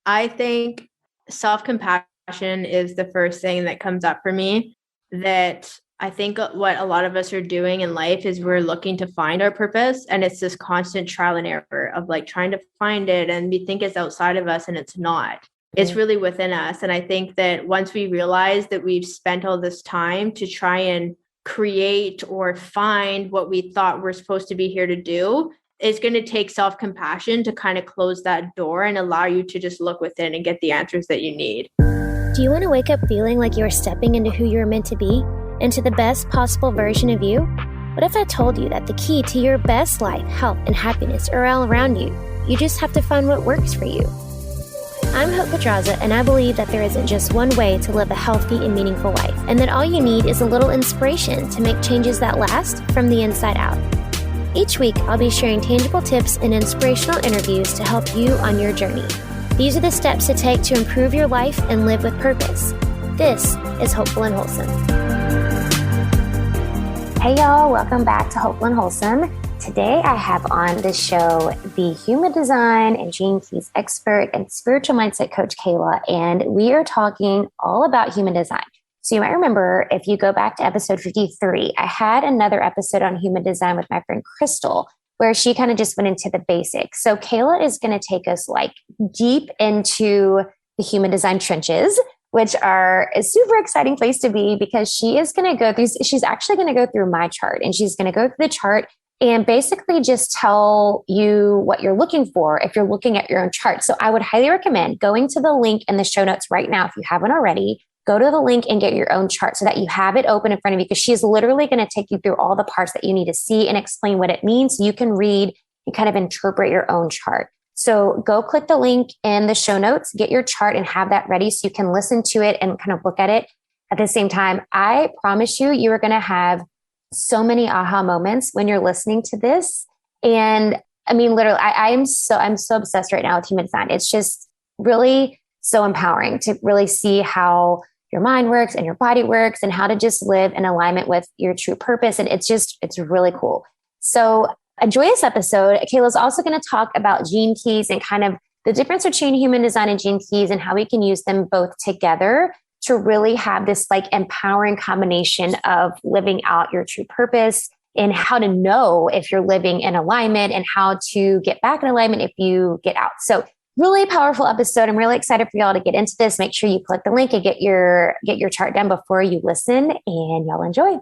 I think self-compassion is the first thing that comes up for me. That I think what a lot of us are doing in life is we're looking to find our purpose. And it's this constant trial and error of like trying to find it. And we think it's outside of us and it's not. It's really within us. And I think that once we realize that we've spent all this time to try and create or find what we thought we're supposed to be here to do, it's going to take self-compassion to kind of close that door and allow you to just look within and get the answers that you need. Do you want to wake up feeling like you are stepping into who you are meant to be, into the best possible version of you? What if I told you that the key to your best life, health, and happiness are all around you? You just have to find what works for you. I'm Hope Pedraza, and I believe that there isn't just one way to live a healthy and meaningful life, and that all you need is a little inspiration to make changes that last from the inside out. Each week, I'll be sharing tangible tips and inspirational interviews to help you on your journey. These are the steps to take to improve your life and live with purpose. This is Hopeful and Wholesome. Hey y'all, welcome back to Hopeful and Wholesome. Today I have on the show the human design and gene keys expert and spiritual mindset coach, Kehla, and we are talking all about human design. So you might remember, if you go back to episode 53, I had another episode on human design with my friend Crystal, where she kind of just went into the basics. So Kehla is going to take us like deep into the human design trenches, which are a super exciting place to be because she's actually going to go through my chart, and she's going to go through the chart and basically just tell you what you're looking for if you're looking at your own chart. So I would highly recommend going to the link in the show notes right now. If you haven't already, go to the link and get your own chart so that you have it open in front of you, because she's literally going to take you through all the parts that you need to see and explain what it means. You can read and kind of interpret your own chart. So go click the link in the show notes, get your chart and have that ready so you can listen to it and kind of look at it at the same time. I promise you are going to have so many aha moments when you're listening to this. And I mean, literally, I'm so obsessed right now with human design. It's just really so empowering to really see how your mind works and your body works and how to just live in alignment with your true purpose. And it's really cool. So enjoy this episode. Kayla's also going to talk about gene keys and kind of the difference between human design and gene keys and how we can use them both together to really have this like empowering combination of living out your true purpose and how to know if you're living in alignment and how to get back in alignment if you get out. So really powerful episode. I'm really excited for y'all to get into this. Make sure you click the link and get your chart done before you listen, and y'all enjoy.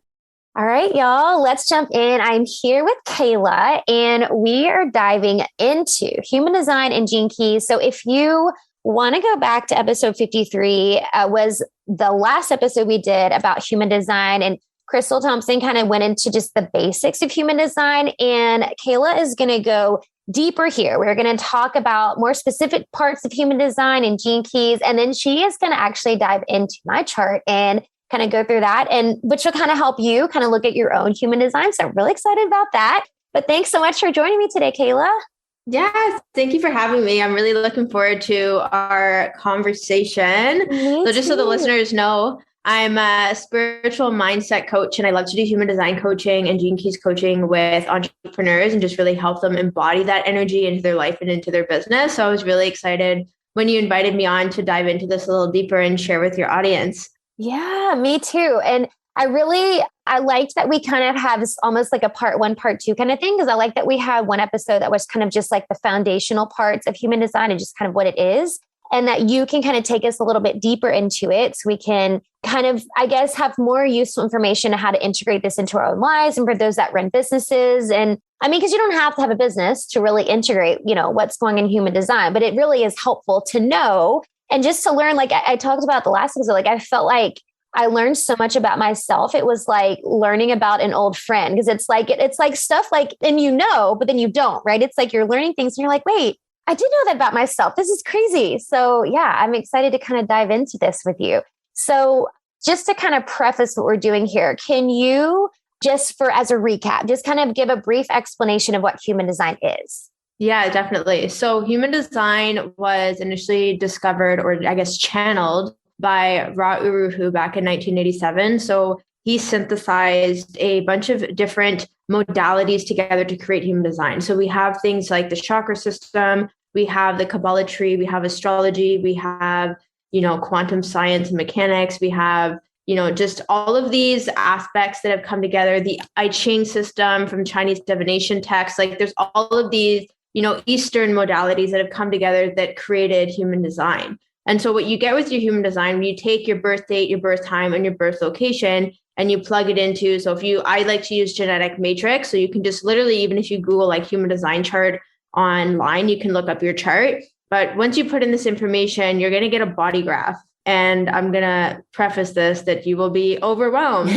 All right, y'all, let's jump in. I'm here with Kehla, and we are diving into human design and gene keys. So if you want to go back to episode 53, was the last episode we did about human design, and Crystal Thompson kind of went into just the basics of human design, and Kehla is going to go deeper here. We're going to talk about more specific parts of human design and gene keys, and then she is going to actually dive into my chart and kind of go through that, and which will kind of help you kind of look at your own human design. So I'm really excited about that. But thanks so much for joining me today, Kehla. Yes, thank you for having me. I'm really looking forward to our conversation. So just so the listeners know, I'm a spiritual mindset coach, and I love to do human design coaching and gene keys coaching with entrepreneurs and just really help them embody that energy into their life and into their business. So I was really excited when you invited me on to dive into this a little deeper and share with your audience. Yeah, me too. And I liked that we kind of have this almost like a part one, part two kind of thing, because I like that we had one episode that was kind of just like the foundational parts of human design and just kind of what it is. And that you can kind of take us a little bit deeper into it so we can kind of, I guess, have more useful information on how to integrate this into our own lives and for those that run businesses. And I mean, because you don't have to have a business to really integrate, what's going in human design, but it really is helpful to know and just to learn. Like I talked about the last episode, like I felt like I learned so much about myself. It was like learning about an old friend, because it's like stuff like, and but then you don't, right? It's like you're learning things and you're like, wait, I did know that about myself. This is crazy. So yeah, I'm excited to kind of dive into this with you. So just to kind of preface what we're doing here, can you just as a recap, just kind of give a brief explanation of what human design is? Yeah, definitely. So human design was initially discovered, or I guess channeled, by Ra Uru Hu back in 1987. So he synthesized a bunch of different modalities together to create human design. So we have things like the chakra system, we have the Kabbalah tree, we have astrology, we have, quantum science and mechanics, we have, just all of these aspects that have come together, the I Ching system from Chinese divination texts. Like there's all of these, Eastern modalities that have come together that created human design. And so what you get with your human design, when you take your birth date, your birth time, and your birth location, and you plug it into, so I like to use genetic matrix. So you can just literally, even if you Google like human design chart online, you can look up your chart. But once you put in this information, you're going to get a body graph. And I'm going to preface this that you will be overwhelmed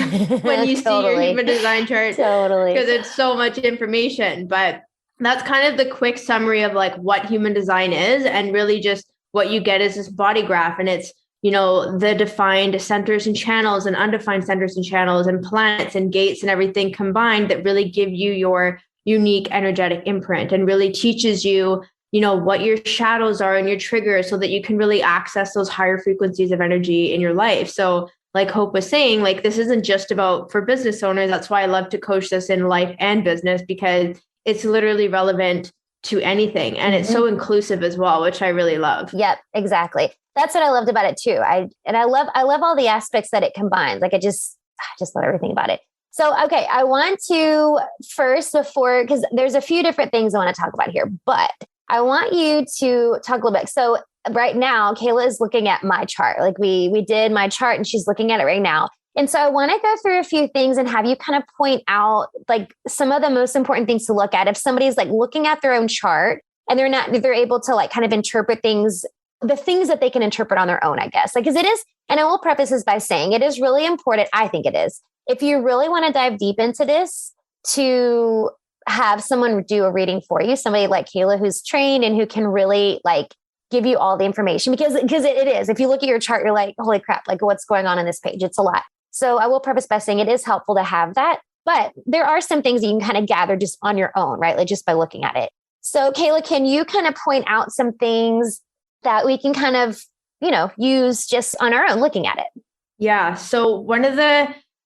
when you see your human design chart. Totally. Because it's so much information. But that's kind of the quick summary of like what human design is. And really just what you get is this body graph. And it's, the defined centers and channels and undefined centers and channels and planets and gates and everything combined that really give you your unique energetic imprint and really teaches you, what your shadows are and your triggers so that you can really access those higher frequencies of energy in your life. So like Hope was saying, like, this isn't just about for business owners. That's why I love to coach this in life and business, because it's literally relevant to anything. And it's so inclusive as well, which I really love. Yep, exactly. That's what I loved about it too. I love all the aspects that it combines. Like I just love everything about it. So, okay, I want to first because there's a few different things I want to talk about here, but I want you to talk a little bit. So right now, Kehla is looking at my chart. Like we did my chart and she's looking at it right now. And so I want to go through a few things and have you kind of point out like some of the most important things to look at. If somebody's like looking at their own chart and they're able to like kind of interpret things, the things that they can interpret on their own, I guess. Like, because it is, and I will preface this by saying it is really important. I think it is. If you really want to dive deep into this, to have someone do a reading for you, somebody like Kehla who's trained and who can really like give you all the information, because it is. If you look at your chart, you're like, holy crap, like what's going on this page? It's a lot. So I will preface by saying it is helpful to have that, but there are some things that you can kind of gather just on your own, right? Like just by looking at it. So Kehla, can you kind of point out some things that we can kind of, use just on our own looking at it? Yeah. So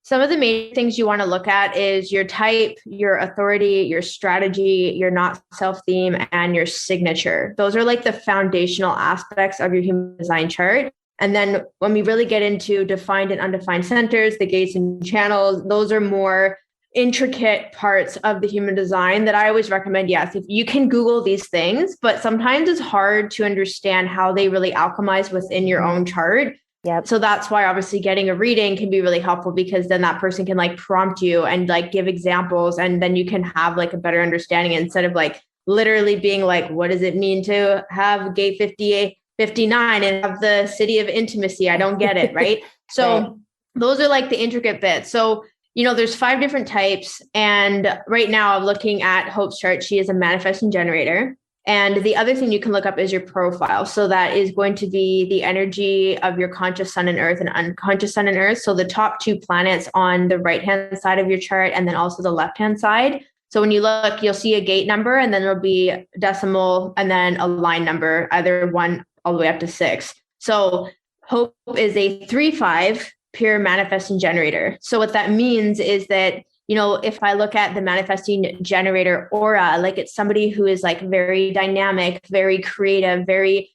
some of the main things you want to look at is your type, your authority, your strategy, your not self theme, and your signature. Those are like the foundational aspects of your human design chart. And then when we really get into defined and undefined centers, the gates and channels, those are more intricate parts of the human design that I always recommend. Yes, if you can Google these things, but sometimes it's hard to understand how they really alchemize within your own chart. Yep. So that's why obviously getting a reading can be really helpful, because then that person can like prompt you and like give examples, and then you can have like a better understanding instead of like literally being like, what does it mean to have gate 58, 59 and have the city of intimacy? I don't get it. Right. So Right. Those are like the intricate bits. So, there's 5 different types. And right now I'm looking at Hope's chart. She is a manifesting generator. And the other thing you can look up is your profile. So that is going to be the energy of your conscious sun and earth and unconscious sun and earth. So the top 2 planets on the right-hand side of your chart, and then also the left-hand side. So when you look, you'll see a gate number, and then there'll be a decimal and then a line number, either 1 all the way up to 6. So Hope is a 3-5 pure manifesting generator. So what that means is that, if I look at the manifesting generator aura, like it's somebody who is like very dynamic, very creative, very,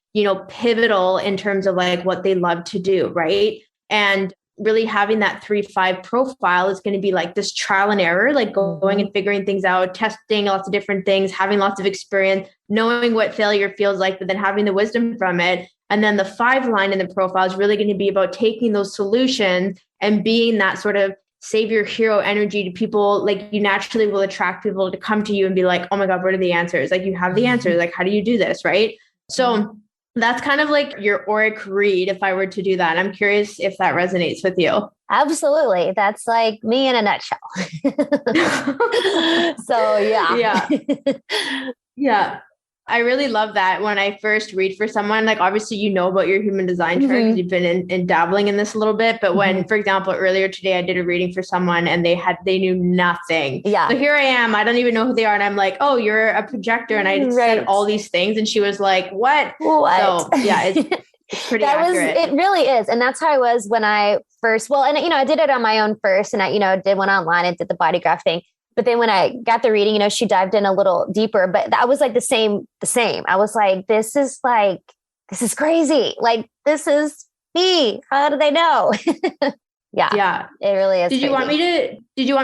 pivotal in terms of like what they love to do. Right. And really having that 3-5 profile is going to be like this trial and error, like going and figuring things out, testing lots of different things, having lots of experience, knowing what failure feels like, but then having the wisdom from it. And then the 5 line in the profile is really going to be about taking those solutions and being that sort of savior hero energy to people. Like you naturally will attract people to come to you and be like, oh my God, what are the answers? Like you have the answers. Like, how do you do this? Right. So that's kind of like your auric read if I were to do that. I'm curious if that resonates with you. Absolutely. That's like me in a nutshell. So yeah. Yeah. I really love that when I first read for someone, like obviously, about your human design chart because you've been in dabbling in this a little bit. But when, for example, earlier today, I did a reading for someone and they knew nothing. Yeah. So here I am, I don't even know who they are. And I'm like, oh, you're a projector. And I said all these things. And she was like, what? So yeah, it's pretty accurate. It really is. And that's how I was when I first, I did it on my own first. And I did one online and did the body graph thing. But then when I got the reading, she dived in a little deeper, but that was like the same. I was like, this is crazy. Like, this is me. How do they know? Yeah. It really is. Did you want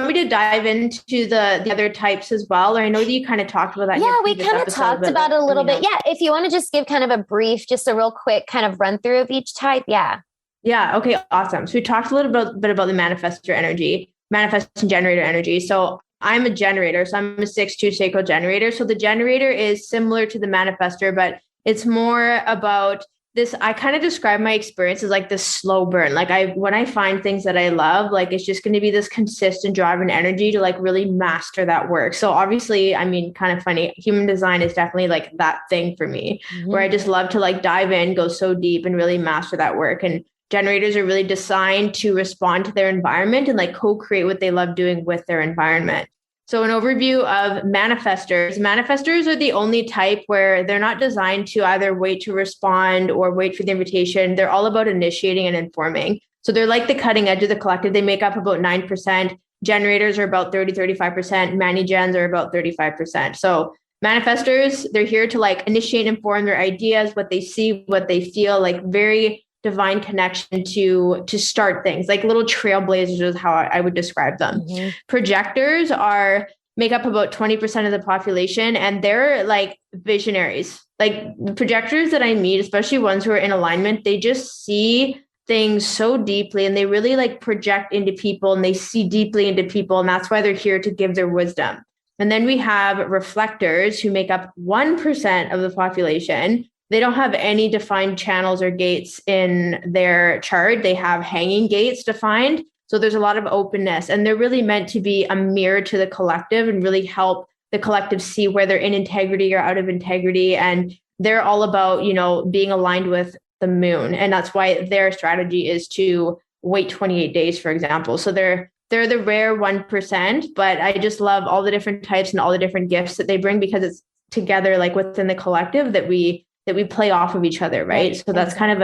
me to dive into the other types as well? Or I know that you kind of talked about that. Yeah, we kind of talked about it a little bit. Yeah. If you want to just give kind of a brief, just a real quick kind of run through of each type. Yeah. Yeah. Okay. Awesome. So we talked a little bit about the manifesting generator energy. So I'm a generator. So I'm a 6-2 sacral generator. So the generator is similar to the manifestor, but it's more about this. I kind of describe my experience as like this slow burn. Like when I find things that I love, like it's just going to be this consistent drive and energy to like really master that work. So obviously, I mean, kind of funny, human design is definitely like that thing for me, where I just love to like dive in, go so deep and really master that work. And generators are really designed to respond to their environment and like co-create what they love doing with their environment. So an overview of manifestors. Manifestors are the only type where they're not designed to either wait to respond or wait for the invitation. They're all about initiating and informing. So they're like the cutting edge of the collective. They make up about 9%. Generators are about 35%. Mani-gens are about 35%. So manifestors, they're here to like initiate and inform their ideas, what they see, what they feel, like very divine connection to start things, like little trailblazers is how I would describe them. Projectors make up about 20% of the population, and they're like visionaries. Like the projectors that I meet, especially ones who are in alignment, they just see things so deeply and they really like project into people and they see deeply into people. And that's why they're here to give their wisdom. And then we have reflectors who make up 1% of the population. They don't have any defined channels or gates in their chart. They have hanging gates defined. So there's a lot of openness, and they're really meant to be a mirror to the collective and really help the collective see where they're in integrity or out of integrity. And they're all about, being aligned with the moon. And that's why their strategy is to wait 28 days, for example. So they're the rare 1%, but I just love all the different types and all the different gifts that they bring, because it's together, like within the collective, that we play off of each other, right? So that's kind of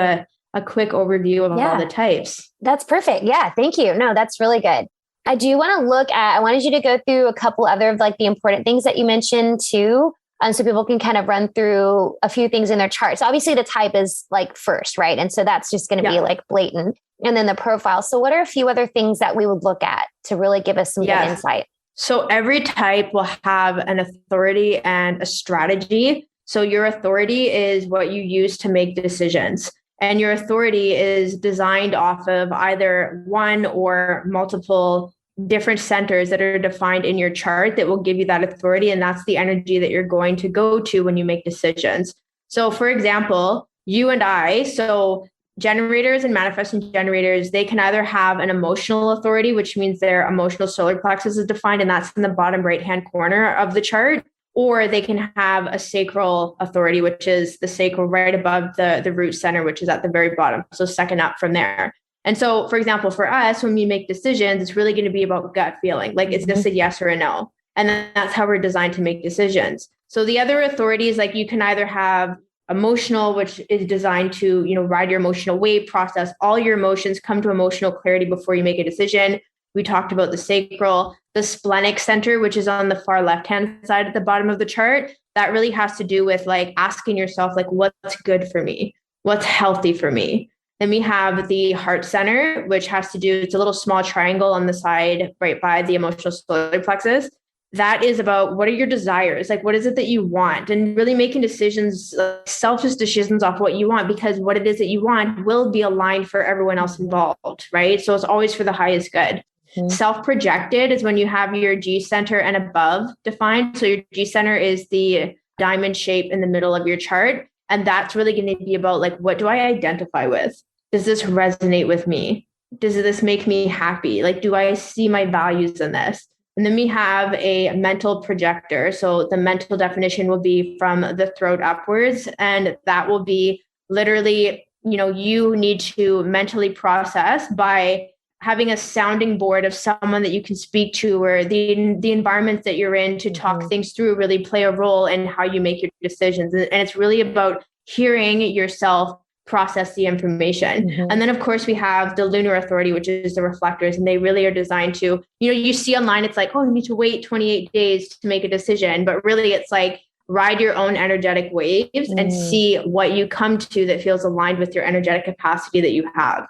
a quick overview of all the types. That's perfect. Yeah, thank you. No, that's really good. I wanted you to go through a couple other of like the important things that you mentioned too, so people can kind of run through a few things in their charts. Obviously the type is like first, right? And so that's just going to be like blatant. And then the profile. So what are a few other things that we would look at to really give us some good insight? So every type will have an authority and a strategy. So your authority is what you use to make decisions. And your authority is designed off of either one or multiple different centers that are defined in your chart that will give you that authority. And that's the energy that you're going to go to when you make decisions. So for example, you and I, so generators and manifesting generators, they can either have an emotional authority, which means their emotional solar plexus is defined, and that's in the bottom right-hand corner of the chart. Or they can have a sacral authority, which is the sacral right above the root center, which is at the very bottom. So second up from there. And so, for example, for us, when we make decisions, it's really going to be about gut feeling. Like, is this a yes or a no? And then that's how we're designed to make decisions. So the other authorities, like you can either have emotional, which is designed to, ride your emotional wave, process all your emotions, come to emotional clarity before you make a decision. We talked about the sacral, the splenic center, which is on the far left-hand side at the bottom of the chart. That really has to do with like asking yourself, like, what's good for me? What's healthy for me? Then we have the heart center, which has to do, it's a little small triangle on the side right by the emotional solar plexus. That is about what are your desires? Like, what is it that you want? And really making decisions, selfish decisions off what you want, because what it is that you want will be aligned for everyone else involved, right? So it's always for the highest good. Self-projected is when you have your G center and above defined. So your G center is the diamond shape in the middle of your chart. And that's really going to be about like, what do I identify with? Does this resonate with me? Does this make me happy? Like, do I see my values in this? And then we have a mental projector. So the mental definition will be from the throat upwards. And that will be literally, you need to mentally process by having a sounding board of someone that you can speak to, or the environments that you're in to talk things through really play a role in how you make your decisions. And it's really about hearing yourself process the information. And then of course we have the lunar authority, which is the reflectors, and they really are designed to, you see online, it's like, oh, you need to wait 28 days to make a decision. But really it's like, ride your own energetic waves and see what you come to that feels aligned with your energetic capacity that you have.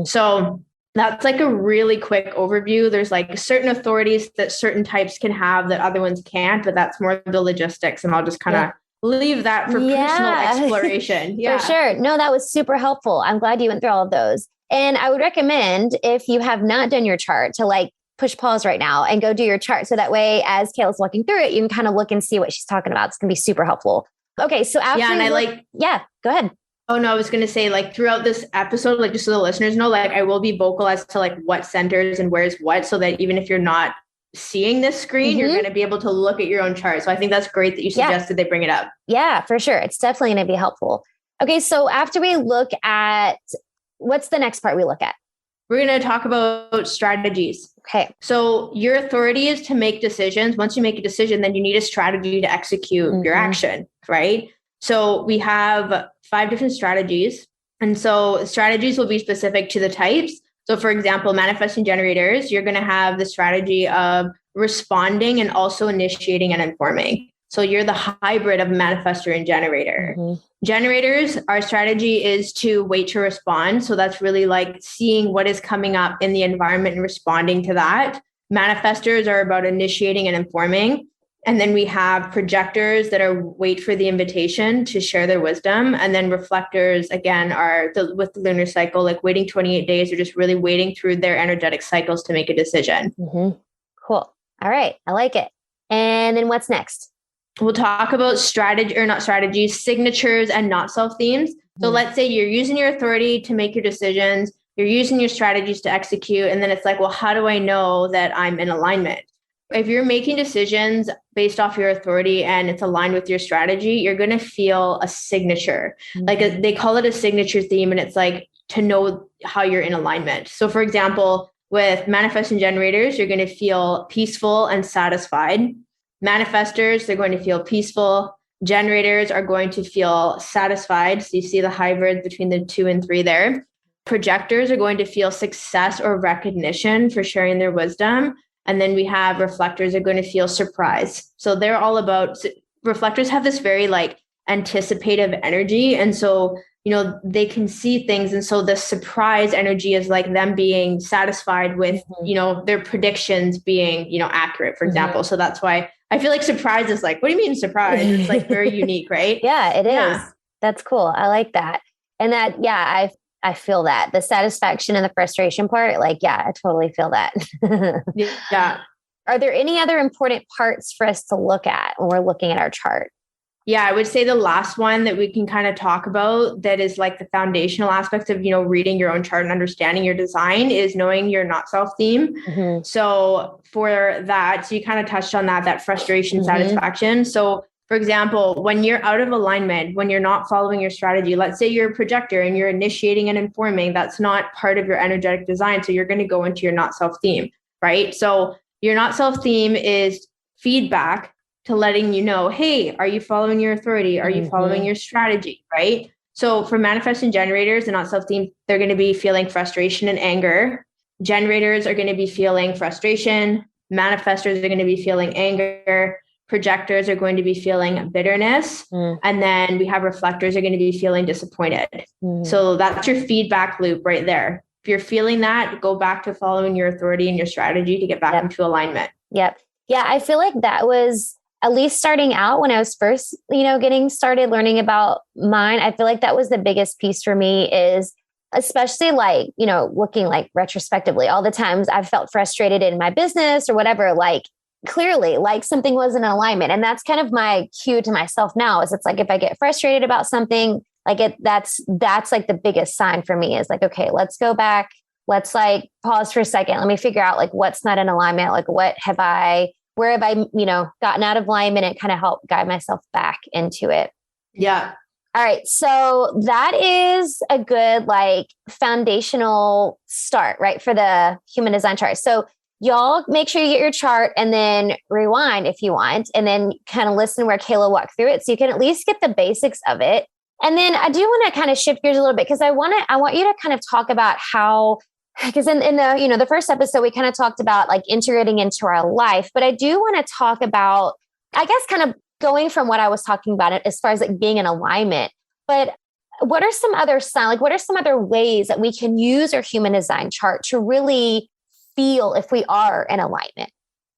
So that's like a really quick overview. There's like certain authorities that certain types can have that other ones can't, but that's more the logistics. And I'll just kind of leave that for personal exploration. For sure. No, that was super helpful. I'm glad you went through all of those. And I would recommend, if you have not done your chart, to like push pause right now and go do your chart. So that way, as Kayla's walking through it, you can kind of look and see what she's talking about. It's going to be super helpful. Okay. So after, go ahead. Oh no, I was going to say, like, throughout this episode, like, just so the listeners know, like, I will be vocal as to like what centers and where's what, so that even if you're not seeing this screen, you're going to be able to look at your own chart. So I think that's great that you suggested they bring it up. Yeah, for sure. It's definitely going to be helpful. Okay. So after we look at, what's the next part we look at? We're going to talk about strategies. Okay. So your authority is to make decisions. Once you make a decision, then you need a strategy to execute your action, right? So we have 5 different strategies. And so strategies will be specific to the types. So for example, manifesting generators, you're going to have the strategy of responding and also initiating and informing. So you're the hybrid of manifestor and generator. Generators, our strategy is to wait to respond. So that's really like seeing what is coming up in the environment and responding to that. Manifestors are about initiating and informing. And then we have projectors that are wait for the invitation to share their wisdom. And then reflectors, again, are with the lunar cycle, like waiting 28 days, or just really waiting through their energetic cycles to make a decision. Cool. All right. I like it. And then what's next? We'll talk about signatures and not self themes. So let's say you're using your authority to make your decisions, you're using your strategies to execute. And then it's like, well, how do I know that I'm in alignment? If you're making decisions based off your authority and it's aligned with your strategy, you're going to feel a signature. They call it a signature theme, and it's like to know how you're in alignment. So for example, with manifesting generators, you're going to feel peaceful and satisfied. Manifestors, they're going to feel peaceful. Generators are going to feel satisfied. So you see the hybrid between the 2 and 3 there. Projectors are going to feel success or recognition for sharing their wisdom. And then we have reflectors are going to feel surprise. So they're all about, reflectors have this very like anticipative energy. And so, they can see things. And so the surprise energy is like them being satisfied with, their predictions being, accurate, for example. So that's why I feel like surprise is like, what do you mean surprise? It's like very unique, right? Yeah, it is. That's cool. I like that. And that, I feel that the satisfaction and the frustration part, I totally feel that. Yeah. Are there any other important parts for us to look at when we're looking at our chart? Yeah, I would say the last one that we can kind of talk about that is like the foundational aspects of, reading your own chart and understanding your design is knowing your not self theme. So for that, so you kind of touched on that frustration, satisfaction. So for example, when you're out of alignment, when you're not following your strategy, let's say you're a projector and you're initiating and informing, that's not part of your energetic design. So you're going to go into your not self theme, right? So your not self theme is feedback to letting you know, hey, are you following your authority? Are you following your strategy, right? So for manifesting generators and not self theme, they're going to be feeling frustration and anger. Generators are going to be feeling frustration. Manifestors are going to be feeling anger. Projectors are going to be feeling bitterness. And then we have reflectors are going to be feeling disappointed. So that's your feedback loop right there. If you're feeling that, go back to following your authority and your strategy to get back into alignment. Yep. Yeah. I feel like that was, at least starting out when I was first, getting started learning about mine, I feel like that was the biggest piece for me, is especially looking retrospectively, all the times I've felt frustrated in my business or whatever, clearly something wasn't in alignment. And that's kind of my cue to myself now, is it's like, if I get frustrated about something, that's like the biggest sign for me, is like, okay, let's go back. Let's pause for a second. Let me figure out what's not in alignment. Where have I, gotten out of alignment, and kind of help guide myself back into it. Yeah. All right. So that is a good foundational start, right, for the human design chart. So y'all make sure you get your chart and then rewind if you want, and then kind of listen where Kayla walked through it. So you can at least get the basics of it. And then I do want to kind of shift gears a little bit because I want you to kind of talk about how, because in the, the first episode, we kind of talked about like integrating into our life, but I do want to talk about, I guess, kind of going from what I was talking about as far as like being in alignment, but what are some other ways that we can use our human design chart to really feel if we are in alignment?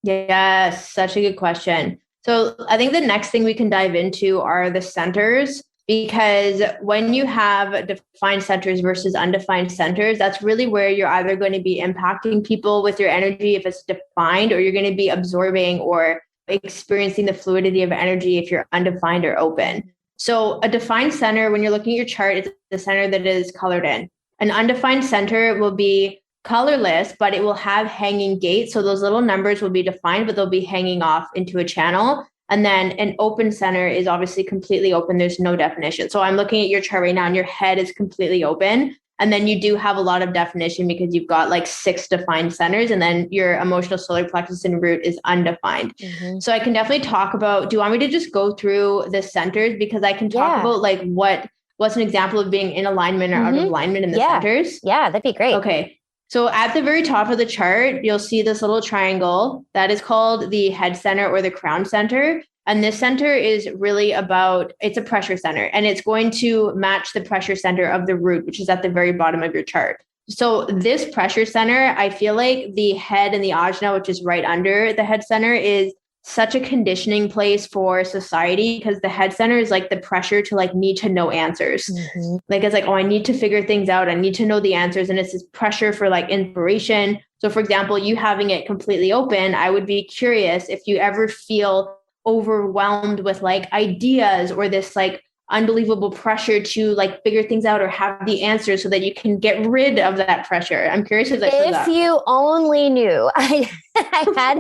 Yes, such a good question. So I think the next thing we can dive into are the centers, because when you have defined centers versus undefined centers, that's really where you're either going to be impacting people with your energy if it's defined, or you're going to be absorbing or experiencing the fluidity of energy if you're undefined or open. So a defined center, when you're looking at your chart, it's the center that is colored in. An undefined center will be colorless, but it will have hanging gates. So those little numbers will be defined, but they'll be hanging off into a channel. And then an open center is obviously completely open. There's no definition. So I'm looking at your chart right now and your head is completely open. And then you do have a lot of definition because you've got like 6 defined centers, and then your emotional solar plexus and root is undefined. Mm-hmm. So I can definitely talk about, do you want me to just go through the centers? Because I can talk about like what's an example of being in alignment or out of alignment in the centers. Yeah, that'd be great. Okay. So at the very top of the chart, you'll see this little triangle that is called the head center or the crown center. And this center is really it's a pressure center, and it's going to match the pressure center of the root, which is at the very bottom of your chart. So this pressure center, I feel like the head and the ajna, which is right under the head center, is such a conditioning place for society, because the head center is like the pressure to like need to know answers. Mm-hmm. Like it's like, oh, I need to figure things out. I need to know the answers. And it's this pressure for like inspiration. So for example, you having it completely open, I would be curious if you ever feel overwhelmed with like ideas or this like unbelievable pressure to like figure things out or have the answers so that you can get rid of that pressure. I'm curious if you only knew. I had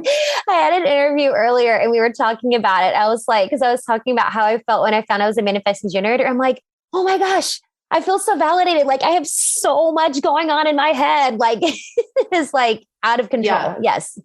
an interview earlier and we were talking about it. I was like, because I was talking about how I felt when I found I was a manifesting generator. I'm like, oh my gosh, I feel so validated. Like I have so much going on in my head. Like it's like out of control. Yeah. Yes.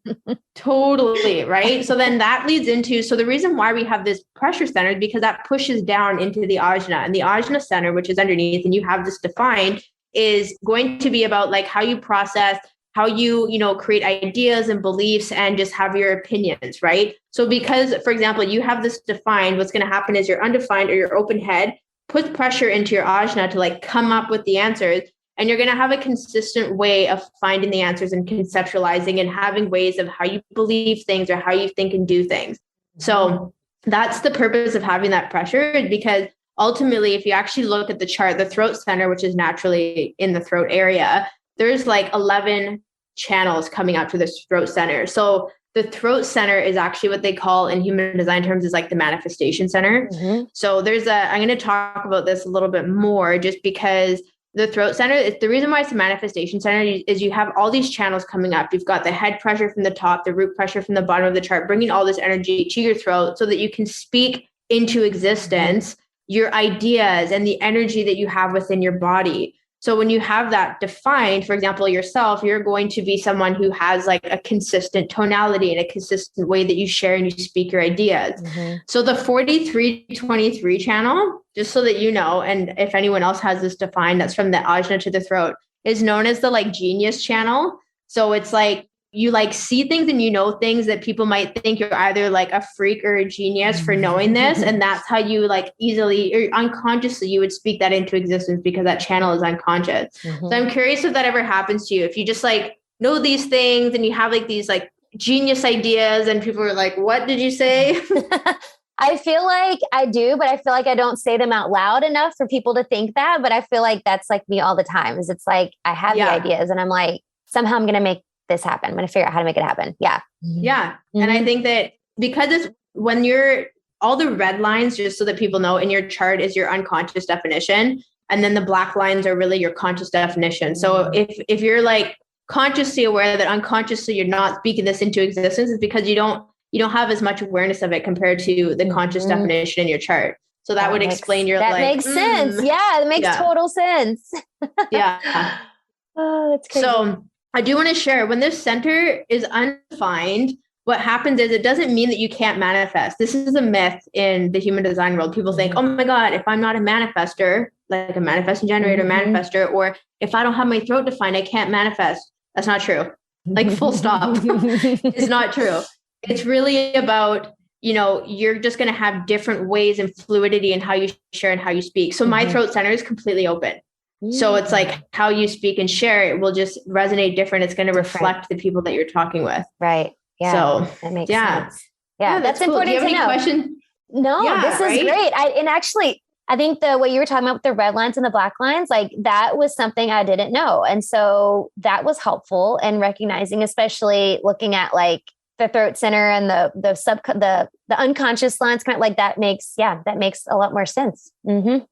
Totally. Right. So then that leads into, so the reason why we have this pressure center is because that pushes down into the ajna, and the ajna center, which is underneath, and you have this defined, is going to be about like how you process, how you create ideas and beliefs and just have your opinions. Right. So because, for example, you have this defined, what's going to happen is your undefined or your open head puts pressure into your ajna to like come up with the answers. And you're going to have a consistent way of finding the answers and conceptualizing and having ways of how you believe things or how you think and do things. So that's the purpose of having that pressure, because ultimately, if you actually look at the chart, the throat center, which is naturally in the throat area, there's like 11 channels coming out to this throat center. So the throat center is actually what they call in human design terms is like the manifestation center. Mm-hmm. So I'm going to talk about this a little bit more just because the throat center, the reason why it's a manifestation center is you have all these channels coming up. You've got the head pressure from the top, the root pressure from the bottom of the chart, bringing all this energy to your throat so that you can speak into existence your ideas and the energy that you have within your body. So when you have that defined, for example, yourself, you're going to be someone who has like a consistent tonality and a consistent way that you share and you speak your ideas. Mm-hmm. So the 4323 channel, just so that you know, and if anyone else has this defined, that's from the ajna to the throat, is known as the like genius channel. So it's like you like see things and you know things that people might think you're either like a freak or a genius for knowing this. And that's how you like easily or unconsciously you would speak that into existence because that channel is unconscious. Mm-hmm. So I'm curious if that ever happens to you. If you just like know these things and you have like these like genius ideas and people are like, what did you say? I feel like I do, but I feel like I don't say them out loud enough for people to think that. But I feel like that's like me all the time is it's like I have the ideas and I'm like, somehow I'm going to make this happen. I'm going to figure out how to make it happen. Yeah. Yeah. Mm-hmm. And I think that because it's when you're all the red lines, just so that people know in your chart is your unconscious definition. And then the black lines are really your conscious definition. So if you're like consciously aware that unconsciously you're not speaking this into existence, it's because you don't have as much awareness of it compared to the conscious definition in your chart. So that would explain your that makes sense. Yeah. That makes total sense. Yeah. Oh, that's crazy. So I do want to share when this center is undefined, what happens is it doesn't mean that you can't manifest. This is a myth in the human design world. People think, oh my God, if I'm not a manifester, like a manifesting generator, manifester, or if I don't have my throat defined, I can't manifest. That's not true. Like full stop. It's not true. It's really about, you're just going to have different ways and fluidity in how you share and how you speak. So my throat center is completely open. So it's like how you speak and share it will just resonate different. It's going to reflect the people that you're talking with. Right. Yeah. So that makes sense. Yeah. That's cool. important. Do you have any questions? No, this is great. I think what you were talking about with the red lines and the black lines, like that was something I didn't know. And so that was helpful in recognizing, especially looking at like the throat center and the unconscious lines, kind of like that makes a lot more sense. Mm-hmm.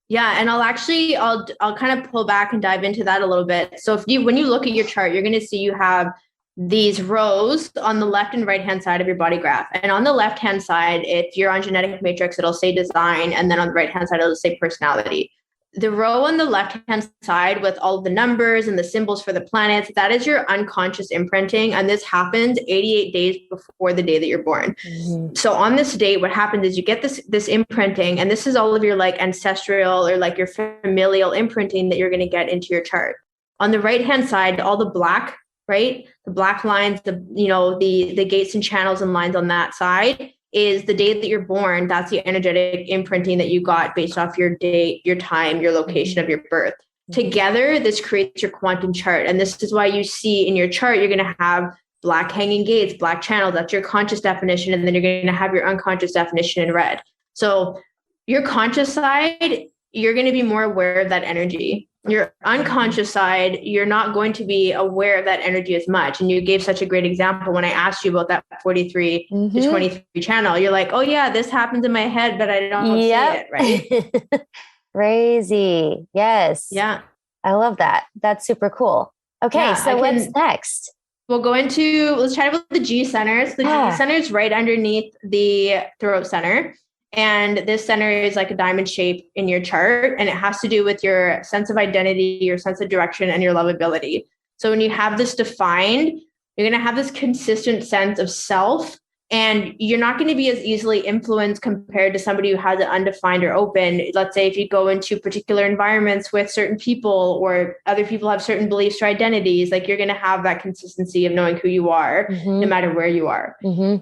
Yeah. And I'll kind of pull back and dive into that a little bit. So when you look at your chart, you're going to see you have these rows on the left and right hand side of your body graph. And on the left hand side, if you're on genetic matrix, it'll say design. And then on the right hand side, it'll say personality. The row on the left hand side with all the numbers and the symbols for the planets, that is your unconscious imprinting. And this happens 88 days before the day that you're born. Mm-hmm. So on this date, what happens is you get this imprinting, and this is all of your like ancestral or like your familial imprinting that you're going to get into your chart. On the right hand side, all the black, right? The black lines, the gates and channels and lines on that side is the day that you're born. That's the energetic imprinting that you got based off your date, your time, your location of your birth. Together, this creates your quantum chart. And this is why you see in your chart, you're going to have black hanging gates, black channels. That's your conscious definition. And then you're going to have your unconscious definition in red. So your conscious side, you're going to be more aware of that energy. Your unconscious side, you're not going to be aware of that energy as much. And you gave such a great example when I asked you about that 43 to 23 channel. You're like, oh yeah, this happens in my head, but I don't see it, right? Crazy. Yes. Yeah. I love that. That's super cool. Okay. So what's next? Let's chat about the G centers. The G center is right underneath the throat center. And this center is like a diamond shape in your chart, and it has to do with your sense of identity, your sense of direction, and your lovability. So when you have this defined, you're going to have this consistent sense of self, and you're not going to be as easily influenced compared to somebody who has it undefined or open. Let's say if you go into particular environments with certain people, or other people have certain beliefs or identities, like you're going to have that consistency of knowing who you are, no matter where you are.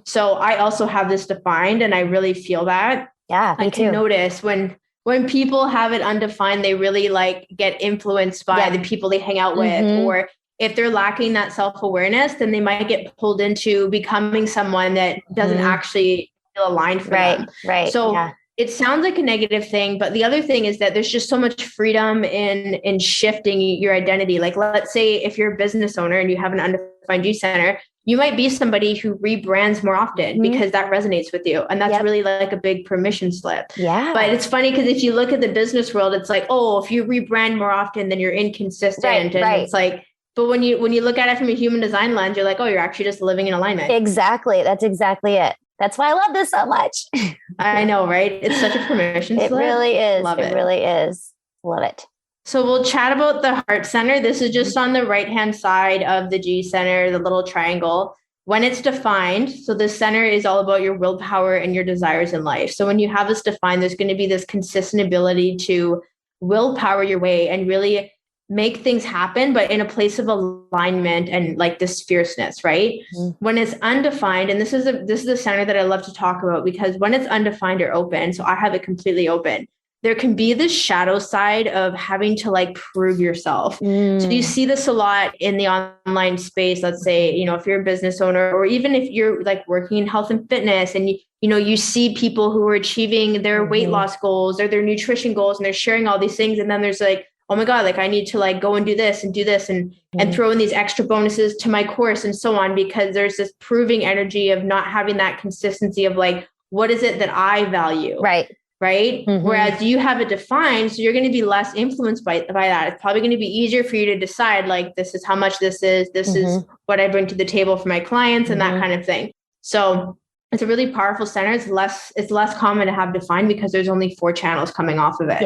So I also have this defined, and I really feel that. Yeah, I can notice when people have it undefined, they really like get influenced by the people they hang out with, or if they're lacking that self-awareness, then they might get pulled into becoming someone that doesn't actually feel aligned for them. Right. So it sounds like a negative thing, but the other thing is that there's just so much freedom in shifting your identity. Like, let's say if you're a business owner and you have an undefined G center, you might be somebody who rebrands more often because that resonates with you. And that's really like a big permission slip. Yeah. But it's funny because if you look at the business world, it's like, oh, if you rebrand more often, then you're inconsistent. It's like, but when you look at it from a human design lens, you're like, oh, you're actually just living in alignment. Exactly. That's exactly it. That's why I love this so much. I know, right? It's such a permission slip. It really is. Love it. It really is. Love it. So we'll chat about the heart center. This is just on the right-hand side of the G center, the little triangle. When it's defined, so the center is all about your willpower and your desires in life. So when you have this defined, there's going to be this consistent ability to willpower your way and really make things happen, but in a place of alignment and like this fierceness, right? When it's undefined, and this is the center that I love to talk about, because when it's undefined or open, so I have it completely open, there can be this shadow side of having to like prove yourself. So you see this a lot in the online space. Let's say, if you're a business owner, or even if you're like working in health and fitness, and you see people who are achieving their weight loss goals or their nutrition goals, and they're sharing all these things. And then there's like, oh my God, like I need to like go and do this and throw in these extra bonuses to my course and so on, because there's this proving energy of not having that consistency of like, what is it that I value? Right. Whereas you have it defined, so you're going to be less influenced by that. It's probably going to be easier for you to decide, like, this is how much this is what I bring to the table for my clients and that kind of thing. So it's a really powerful center. It's less common to have defined because there's only 4 channels coming off of it.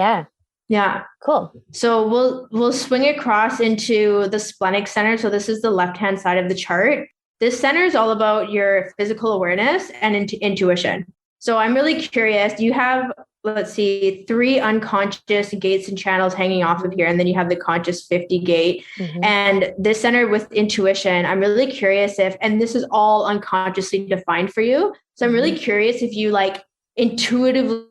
Yeah. Cool. So we'll swing across into the splenic center. So this is the left-hand side of the chart. this center is all about your physical awareness and intuition. So I'm really curious. You have, let's see, 3 unconscious gates and channels hanging off of here. And then you have the conscious 50 gate. And this center with intuition, I'm really curious if, and this is all unconsciously defined for you. So I'm really curious if you like intuitively,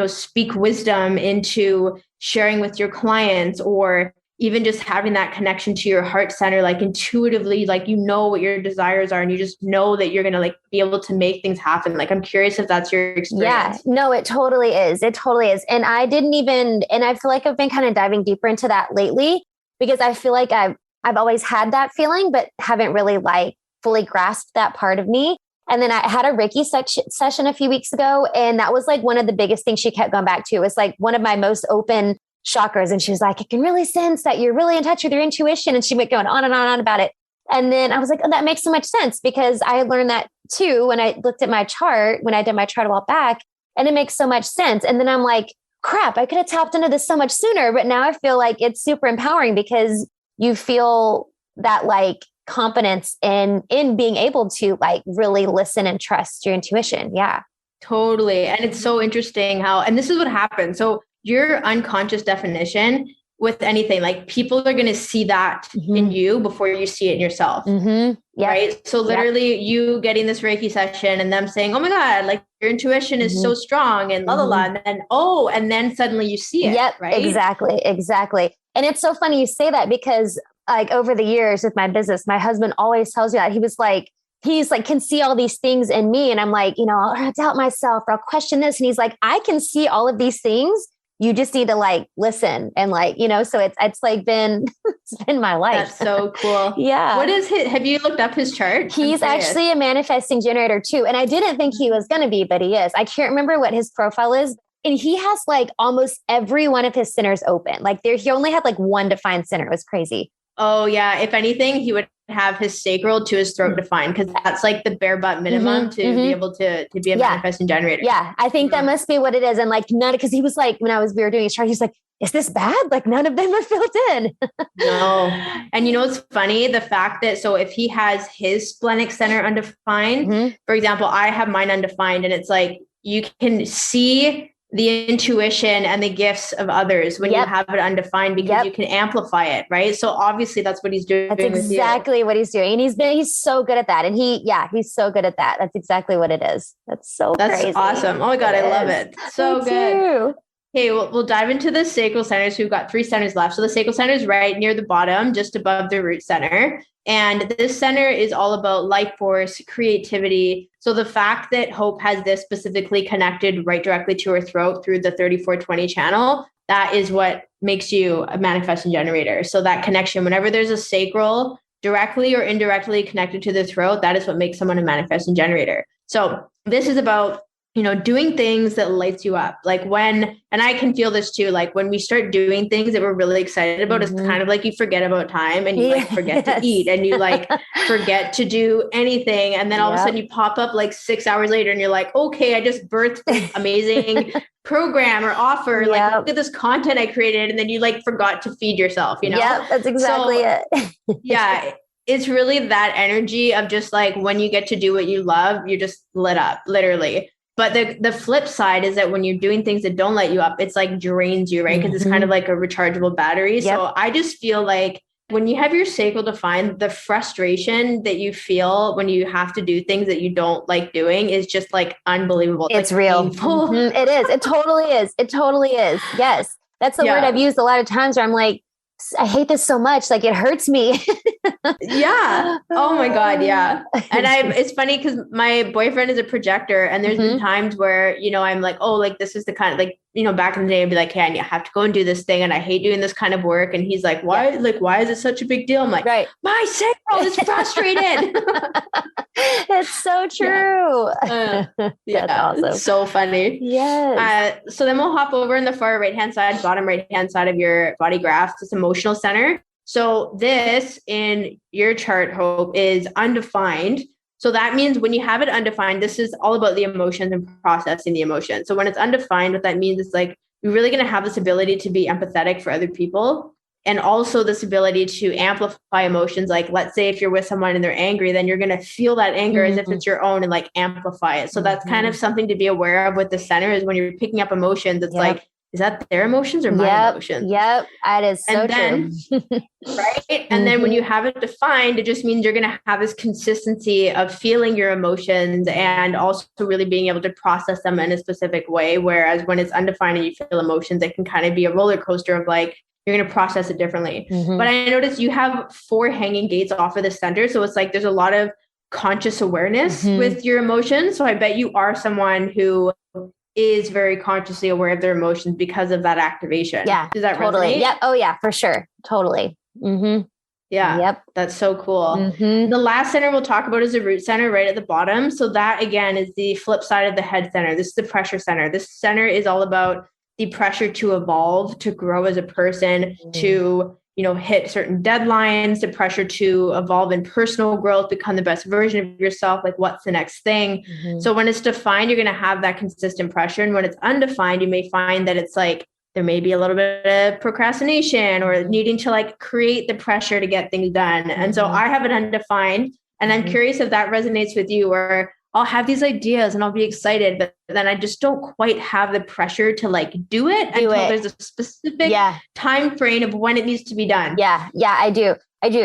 speak wisdom into sharing with your clients, or even just having that connection to your heart center, like intuitively, like, what your desires are, and you just know that you're going to like be able to make things happen. Like, I'm curious if that's your experience. Yeah, no, it totally is. It totally is. And I feel like I've been kind of diving deeper into that lately, because I feel like I've always had that feeling, but haven't really like fully grasped that part of me. And then I had a Reiki session a few weeks ago. And that was like one of the biggest things she kept going back to. It was like one of my most open chakras. And she was like, I can really sense that you're really in touch with your intuition. And she went going on and on and on about it. And then I was like, oh, that makes so much sense, because I learned that too when I looked at my chart, when I did my chart a while back, and it makes so much sense. And then I'm like, crap, I could have tapped into this so much sooner. But now I feel like it's super empowering, because you feel that like confidence in being able to like really listen and trust your intuition. Yeah. Totally. And it's so interesting how, and this is what happens. So your unconscious definition with anything, like people are going to see that in you before you see it in yourself. Yep. Right. So literally you getting this Reiki session and them saying, oh my God, like your intuition is so strong and and then suddenly you see it. Yep. Right. Exactly. And it's so funny you say that, because like over the years with my business, my husband always tells me that he's like, can see all these things in me. And I'm like, I'll doubt myself, or I'll question this. And he's like, I can see all of these things. You just need to like listen and like, so it's like it's been my life. That's so cool. Yeah. What is it? Have you looked up his chart? He's actually a manifesting generator too. And I didn't think he was going to be, but he is. I can't remember what his profile is. And he has like almost every one of his centers open. Like he only had like one defined center. It was crazy. Oh yeah. If anything, he would have his sacral to his throat defined, because that's like the bare butt minimum to be able to be a manifesting generator. Yeah. I think that must be what it is. And like because he was like, when we were doing his chart, he's like, is this bad? Like none of them are filled in. No. And it's funny, the fact that, so if he has his splenic center undefined, for example, I have mine undefined, and it's like, you can see the intuition and the gifts of others when you have it undefined, because you can amplify it. Right. So obviously that's what he's doing. That's exactly what he's doing. And he's so good at that. And he's so good at that. That's exactly what it is. That's crazy. Awesome. Oh my God. I love it. So Me good. Too. Okay, we'll dive into the sacral centers. We've got 3 centers left. So the sacral center is right near the bottom, just above the root center. And this center is all about life force, creativity. So the fact that Hope has this specifically connected right directly to her throat through the 3420 channel, that is what makes you a manifesting generator. So that connection, whenever there's a sacral directly or indirectly connected to the throat, that is what makes someone a manifesting generator. So this is about doing things that lights you up. Like and I can feel this too, like when we start doing things that we're really excited about, it's kind of like you forget about time, and you like forget to eat, and you like forget to do anything. And then all of a sudden you pop up like 6 hours later and you're like, okay, I just birthed this amazing program or offer. Like, look at this content I created. And then you like forgot to feed yourself, Yeah, that's exactly it. Yeah. It's really that energy of just like, when you get to do what you love, you're just lit up, literally. But the flip side is that when you're doing things that don't light you up, it's like drains you, right? Because it's kind of like a rechargeable battery. So I just feel like when you have your sacral defined, the frustration that you feel when you have to do things that you don't like doing is just like unbelievable. It's like real. It is. It totally is. It totally is. Yes. That's the word I've used a lot of times where I'm like, I hate this so much. Like it hurts me. Yeah. Oh my God. Yeah. And it's funny because my boyfriend is a projector, and there's been times where, I'm like, oh, like this is the kind of like, back in the day I'd be like, hey, you have to go and do this thing. And I hate doing this kind of work. And he's like, why? Like, why is it such a big deal? I'm like, my sacral is frustrated. It's so true. That's awesome. It's so funny. Yes. So then we'll hop over in the far right-hand side, bottom right-hand side of your body graph. It's emotional center. So this in your chart, Hope, is undefined. So that means when you have it undefined, this is all about the emotions and processing the emotions. So when it's undefined, what that means is like, you're really going to have this ability to be empathetic for other people. and also this ability to amplify emotions. Like, let's say if you're with someone and they're angry, then you're going to feel that anger as if it's your own and like amplify it. So that's kind of something to be aware of with the center, is when you're picking up emotions, it's like, is that their emotions or my emotions? Yep. That is so true. Right. And then when you have it defined, it just means you're going to have this consistency of feeling your emotions and also really being able to process them in a specific way. Whereas when it's undefined and you feel emotions, it can kind of be a roller coaster of like, you're going to process it differently. But I noticed you have 4 hanging gates off of the center. So it's like, there's a lot of conscious awareness with your emotions. So I bet you are someone who is very consciously aware of their emotions because of that activation. Yeah. Does that totally resonate? Yep. Oh yeah, for sure. Totally. Yeah. Yep. That's so cool. The last center we'll talk about is the root center right at the bottom. So that again is the flip side of the head center. This is the pressure center. This center is all about the pressure to evolve, to grow as a person, to, hit certain deadlines, the pressure to evolve in personal growth, become the best version of yourself. Like, what's the next thing? So when it's defined, you're going to have that consistent pressure. And when it's undefined, you may find that it's like, there may be a little bit of procrastination or needing to like create the pressure to get things done. And so I have it undefined, and I'm curious if that resonates with you, or I'll have these ideas and I'll be excited, but then I just don't quite have the pressure to like do it until there's a specific time frame of when it needs to be done. Yeah, I do.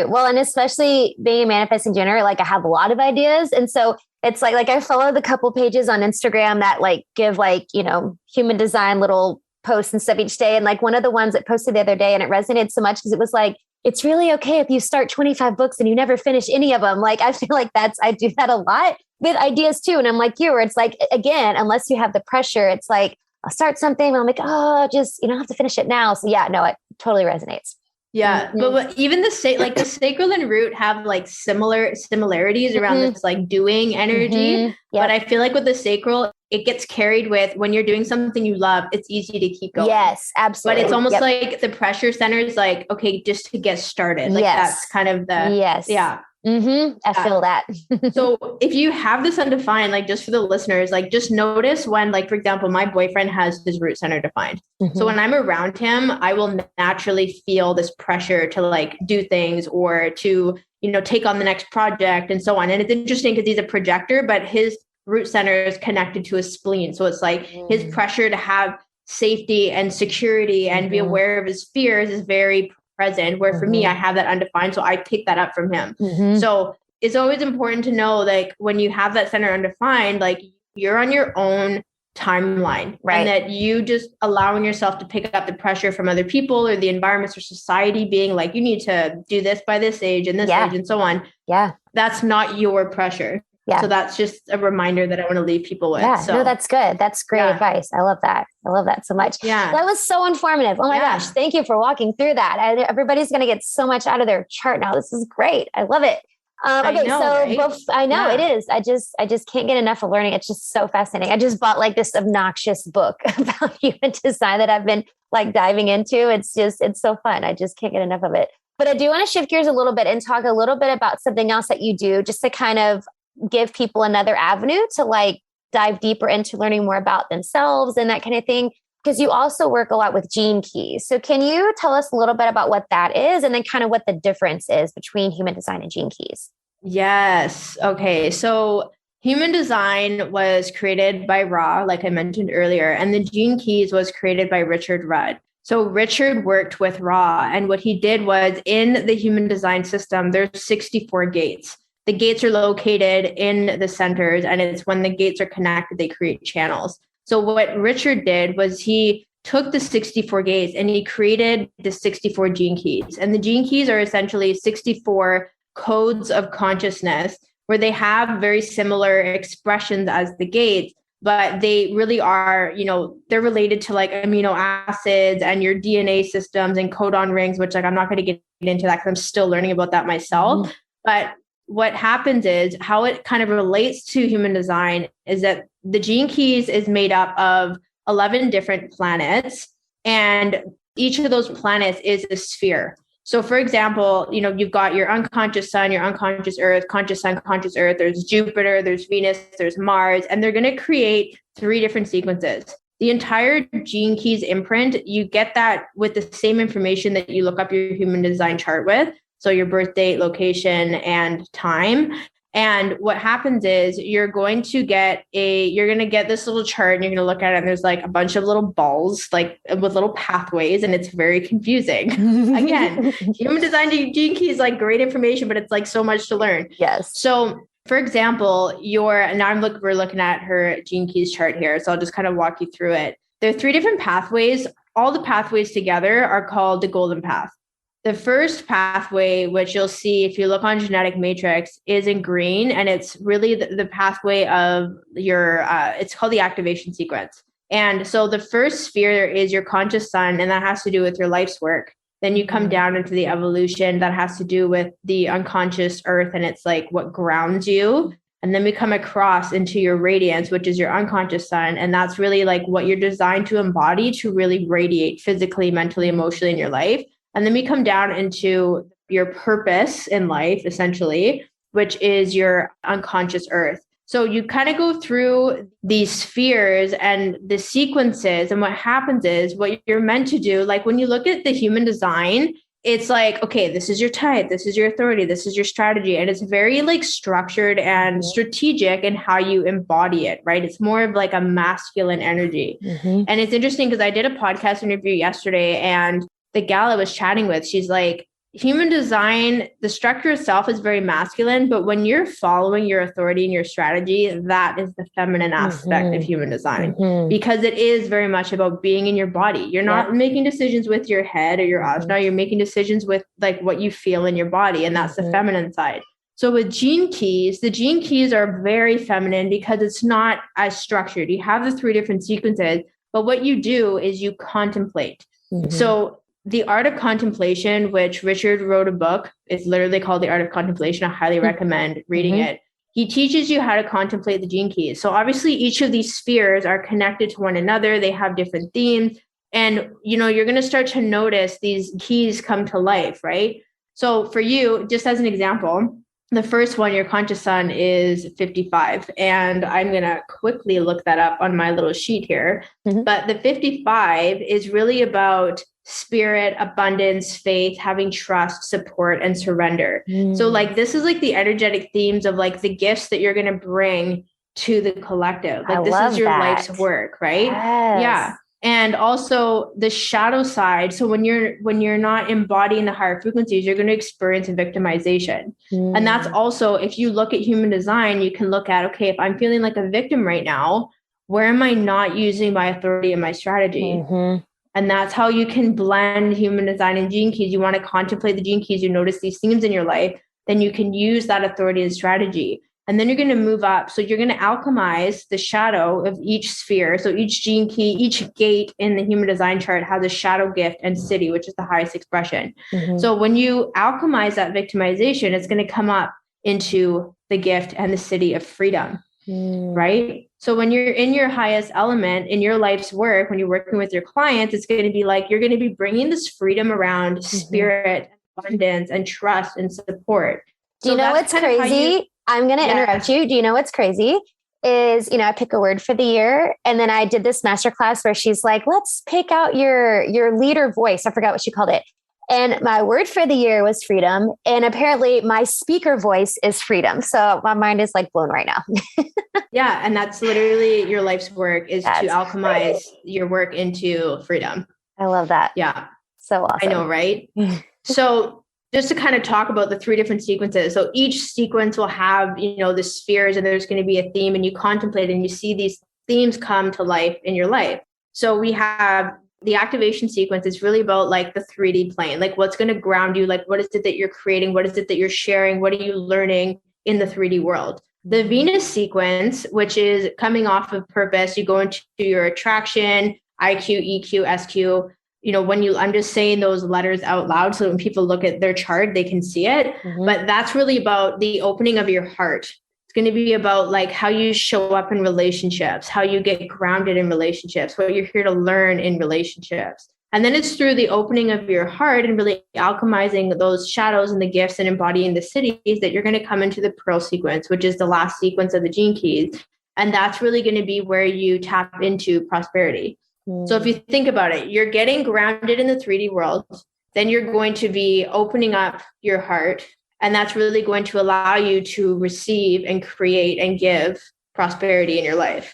Well, and especially being a manifesting generator, like I have a lot of ideas. And so it's like I follow the couple pages on Instagram that like give like, human design little posts and stuff each day. And like one of the ones that posted the other day, and it resonated so much because it was like, it's really okay if you start 25 books and you never finish any of them. Like, I feel like I do that a lot with ideas too. And I'm like you, where it's like, again, unless you have the pressure, it's like, I'll start something and I'm like, oh, just, you don't have to finish it now. So yeah, no, it totally resonates. Yeah. But even the sacral and root have like similarities around this like doing energy. But I feel like with the sacral, it gets carried with when you're doing something you love, it's easy to keep going. Yes, absolutely. But it's almost like the pressure center is like, okay, just to get started. Like that's kind of the, yeah. I feel that. So if you have this undefined, like just for the listeners, like just notice when, like, for example, my boyfriend has his root center defined. So when I'm around him, I will naturally feel this pressure to like do things or to, take on the next project and so on. And it's interesting because he's a projector, but his root center is connected to his spleen. So it's like his pressure to have safety and security and be aware of his fears is very present, where for me, I have that undefined. So I pick that up from him. So it's always important to know, like, when you have that center undefined, like you're on your own timeline, and that you just allowing yourself to pick up the pressure from other people or the environments or society being like, you need to do this by this age and this age and so on. That's not your pressure. So that's just a reminder that I want to leave people with. No, that's good. That's great advice. I love that. I love that so much. That was so informative. Oh my gosh. Thank you for walking through that. Everybody's going to get so much out of their chart now. This is great. I love it. Okay. I know it is. I just can't get enough of learning. It's just so fascinating. I just bought like this obnoxious book about human design that I've been like diving into. It's so fun. I just can't get enough of it. But I do want to shift gears a little bit and talk a little bit about something else that you do, just to kind of give people another avenue to like dive deeper into learning more about themselves and that kind of thing. Because you also work a lot with gene keys. So can you tell us a little bit about what that is, and then kind of what the difference is between human design and gene keys? Yes. Okay. So human design was created by Ra, like I mentioned earlier, and the gene keys was created by Richard Rudd. So Richard worked with Ra, and what he did was, in the human design system, there's 64 gates. The gates are located in the centers, and it's when the gates are connected, they create channels. So what Richard did was he took the 64 gates and he created the 64 gene keys. And the gene keys are essentially 64 codes of consciousness, where they have very similar expressions as the gates, but they really are, they're related to like amino acids and your DNA systems and codon rings, which like I'm not going to get into that because I'm still learning about that myself. But what happens is, how it kind of relates to human design is that the gene keys is made up of 11 different planets, and each of those planets is a sphere. So for example, you've got your unconscious sun, your unconscious earth, conscious sun, conscious earth, there's Jupiter, there's Venus, there's Mars, and they're going to create 3 different sequences. The entire Gene Keys imprint, you get that with the same information that you look up your human design chart with. So your birth date, location, and time. And what happens is you're going to get this little chart and you're going to look at it and there's like a bunch of little balls, like with little pathways, and it's very confusing. Again, human design Gene Key is like great information, but it's like so much to learn. Yes. So for example, we're looking at her Gene Keys chart here. So I'll just kind of walk you through it. There are 3 different pathways. All the pathways together are called the golden path. The first pathway, which you'll see if you look on genetic matrix, is in green, and it's really the pathway of your, it's called the activation sequence. And so the first sphere is your conscious sun, and that has to do with your life's work. Then you come down into the evolution that has to do with the unconscious earth, and it's like what grounds you. And then we come across into your radiance, which is your unconscious sun. And that's really like what you're designed to embody to really radiate physically, mentally, emotionally in your life. And then we come down into your purpose in life, essentially, which is your unconscious earth. So you kind of go through these spheres and the sequences. And what happens is what you're meant to do, like when you look at the human design, it's like, okay, this is your type, this is your authority, this is your strategy. And it's very like structured and strategic in how you embody it, right? It's more of like a masculine energy. And it's interesting because I did a podcast interview yesterday, and the gal I was chatting with, she's like, human design, the structure itself is very masculine, but when you're following your authority and your strategy, that is the feminine aspect of human design, because it is very much about being in your body. You're not making decisions with your head or your ajna, you're making decisions with like what you feel in your body, and that's the feminine side. So with Gene Keys, the Gene Keys are very feminine because it's not as structured. You have the 3 different sequences, but what you do is you contemplate. So the Art of Contemplation, which Richard wrote a book, it's literally called The Art of Contemplation. I highly recommend reading it. He teaches you how to contemplate the Gene Keys. So obviously each of these spheres are connected to one another. They have different themes. And, you're going to start to notice these keys come to life, right? So for you, just as an example, the first one, your conscious sun, is 55. And I'm going to quickly look that up on my little sheet here. But the 55 is really about spirit, abundance, faith, having trust, support, and surrender. So like, this is like the energetic themes of like the gifts that you're going to bring to the collective. Like this is your life's work, right? Yes. Yeah. And also the shadow side. So when you're not embodying the higher frequencies, you're going to experience victimization. And that's also, if you look at human design, you can look at, okay, if I'm feeling like a victim right now, where am I not using my authority and my strategy? And that's how you can blend human design and Gene Keys. You want to contemplate the Gene Keys. You notice these themes in your life, then you can use that authority and strategy. And then you're going to move up. So you're going to alchemize the shadow of each sphere. So each Gene Key, each gate in the human design chart has a shadow gift and city, which is the highest expression. So when you alchemize that victimization, it's going to come up into the gift and the city of freedom, right? So when you're in your highest element in your life's work, when you're working with your clients, it's going to be like, you're going to be bringing this freedom around spirit, abundance, and trust and support. Do you know what's crazy? I'm going to interrupt you. Do you know what's crazy? Is, I pick a word for the year. And then I did this masterclass where she's like, let's pick out your leader voice. I forgot what she called it. And my word for the year was freedom. And apparently my speaker voice is freedom. So my mind is like blown right now. Yeah. And that's literally your life's work, is to alchemize your work into freedom. I love that. Yeah. So awesome. I know, right? So just to kind of talk about the 3 different sequences. So each sequence will have, the spheres, and there's going to be a theme, and you contemplate and you see these themes come to life in your life. So we have the activation sequence is really about like the 3D plane, like what's going to ground you, like what is it that you're creating, what is it that you're sharing, what are you learning in the 3D world. The Venus sequence, which is coming off of purpose, you go into your attraction, IQ, EQ, SQ. I'm just saying those letters out loud so when people look at their chart, they can see it. But that's really about the opening of your heart. Going to be about like how you show up in relationships, how you get grounded in relationships, what you're here to learn in relationships. And then it's through the opening of your heart and really alchemizing those shadows and the gifts and embodying the cities that you're going to come into the Pearl sequence, which is the last sequence of the Gene Keys. And that's really going to be where you tap into prosperity. So if you think about it, you're getting grounded in the 3D world, then you're going to be opening up your heart. And that's really going to allow you to receive and create and give prosperity in your life.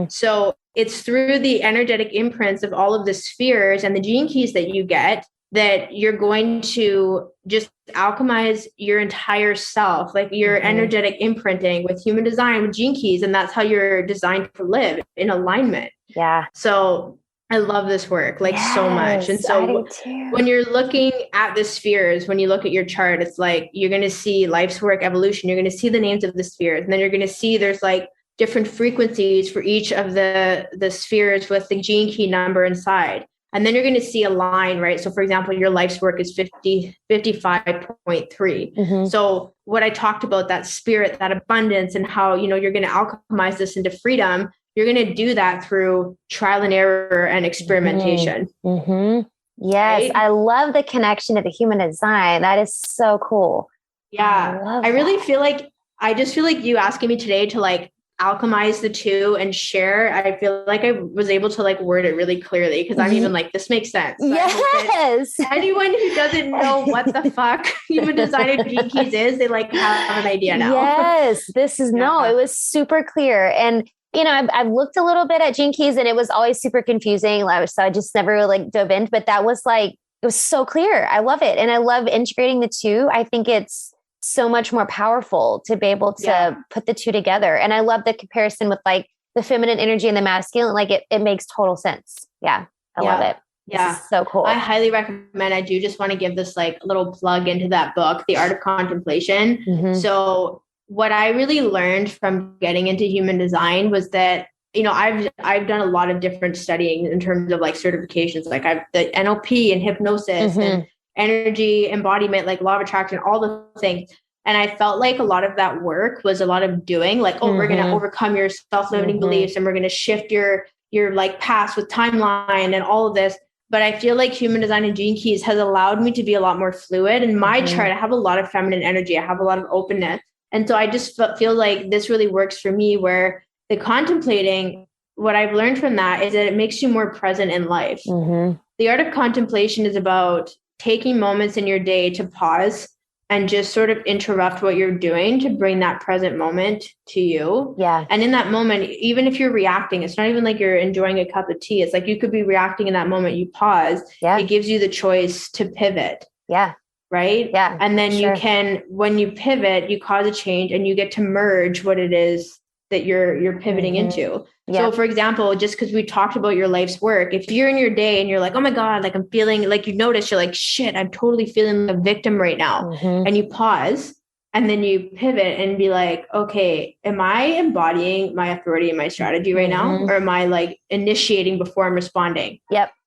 So it's through the energetic imprints of all of the spheres and the gene keys that you get that you're going to just alchemize your entire self, like your energetic imprinting with human design, with gene keys. And that's how you're designed to live in alignment. Yeah. So I love this work like so much. And so when you're looking at the spheres, when you look at your chart, it's like you're going to see life's work evolution. You're going to see the names of the spheres. And then you're going to see there's like different frequencies for each of the spheres with the gene key number inside. And then you're going to see a line, right? So for example, your life's work is 55.3. So what I talked about, that spirit, that abundance, and how, you know, you're going to alchemize this into freedom. You're going to do that through trial and error and experimentation. Yes. Right? I love the connection to the human design. That is so cool. Yeah. I really feel like, I just feel like you asking me today to like alchemize the two and share. I feel like I was able to like word it really clearly because I'm even like, this makes sense. So yes. Anyone who doesn't know what the fuck human design and gene keys is, they like have an idea now. Yes. This is no, it was super clear. And you know, I've looked a little bit at gene keys and it was always super confusing. So I just never like dove in, but that was like, it was so clear. I love it. And I love integrating the two. I think it's so much more powerful to be able to put the two together. And I love the comparison with like the feminine energy and the masculine. Like it makes total sense. Yeah. I love it. Yeah. This is so cool. I highly recommend. I do just want to give this like little plug into that book, The Art of Contemplation. So what I really learned from getting into human design was that, you know, I've done a lot of different studying in terms of like certifications, like I've the NLP and hypnosis and energy embodiment, like law of attraction, all the things. And I felt like a lot of that work was a lot of doing like, oh, we're going to overcome your self-limiting beliefs and we're going to shift your like past with timeline and all of this. But I feel like human design and gene keys has allowed me to be a lot more fluid. In my chart, I have a lot of feminine energy. I have a lot of openness. And so I just feel like this really works for me, where the contemplating, what I've learned from that is that it makes you more present in life. The art of contemplation is about taking moments in your day to pause and just sort of interrupt what you're doing to bring that present moment to you. Yeah. And in that moment, even if you're reacting, it's not even like you're enjoying a cup of tea. It's like you could be reacting in that moment. You pause. Yeah. It gives you the choice to pivot. Yeah. Right? Yeah. And then you can, when you pivot, you cause a change and you get to merge what it is that you're pivoting into. So for example, just because we talked about your life's work, if you're in your day and you're like, oh my God, like I'm feeling like, you notice you're like, shit, I'm totally feeling a victim right now. And you pause and then you pivot and be like, okay, am I embodying my authority and my strategy right now? Or am I like initiating before I'm responding?